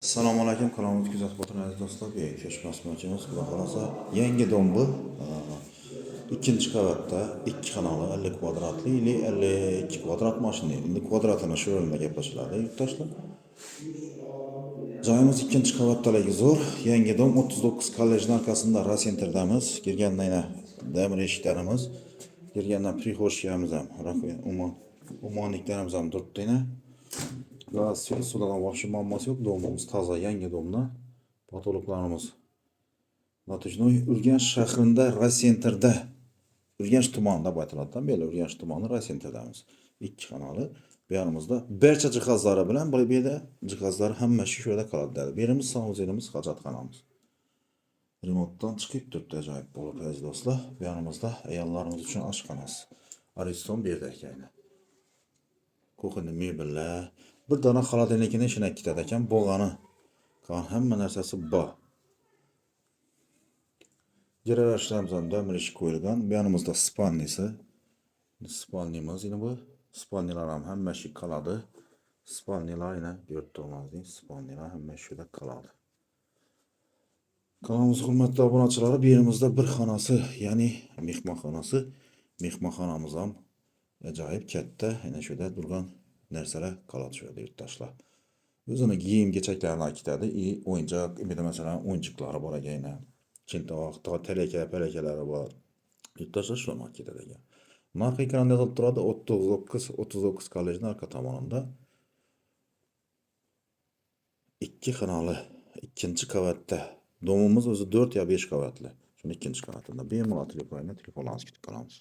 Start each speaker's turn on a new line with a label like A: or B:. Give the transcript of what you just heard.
A: Assalomu alaykum, kanalimizga kuzatib o'tirgan do'stlar. Bu ko'chmasmachimiz, xudo xolasa, yangi dom bu. Ikkinchi qavatda 2 xonali 50 kvadratli ili 52 kvadrat mashina. Endi kvadratini shu o'rinda gaplashiladi, yurtdoshlar. Joyimiz ikkinchi qavatdagi zo'r. Yangi dom 39 kollejning arkasida Rasentr'damiz. Kirgandan yana damir eshiklarimiz, kirgandan prixoshkamiz ham, umonliklarimiz ham turibdi yana. Gaz, sudan boshqa muammosi yo'q. Domimiz toza, yangi domda. Patologlarimiz Notochnoy Urganch shahrida Rasentrda, Urganch tumanida bu aytiladi. Beli Urganch tumani Rasentr'damiz. 2 xonali. Bu yerimizda barcha jihozlari bilan bu yerda jihozlar hammasi shu yerda qoladi. Bu yerimiz samozelimiz, hojatxonamiz. Remontdan chiqib turibdi, ajoyib bo'lib, aziz do'stlar. Bu yerimizda ayollarimiz uchun oshxonasi. Ariston bu yerda ekan. Kuxni mebellar, bir dona xolodilnikini ishini ikkitadi ekan, bo'lg'ani. Hamma narsasi bor. Jiralashlarimiz ham damir ish qo'yilgan. Bu yanimizda spannisi. Spannimiz yana bu. Spannilar ham hammasi qoladi. Spannilar yana yurtdagi spannilar hammasi shuda qoladi. Kanalimiz hurmatli obunachilari, bu yerimizda bir xonasi, ya'ni mehmonxonasi. Mehmonxonamiz ham ajoyib katta, yana shuda turgan narsalar qoladi shu yerda yurtdoshlar. O'zini kiyim-kechaklarni akitadi, o'yinchoq, masalan, o'yinchiqlari bor ekan. Chintoq, telekalari bor. Yurtdoshlar shularni ketadi ekan. Narx ekranda yozilib turadi, 39 kollejning orqa tomonida. 2 xonali, ikkinchi qavatda. Domimiz o'zi 4 yo 5 qavatli. Shuni ikkinchi qavatida. Bemalol telefonlarni kutib qolamiz.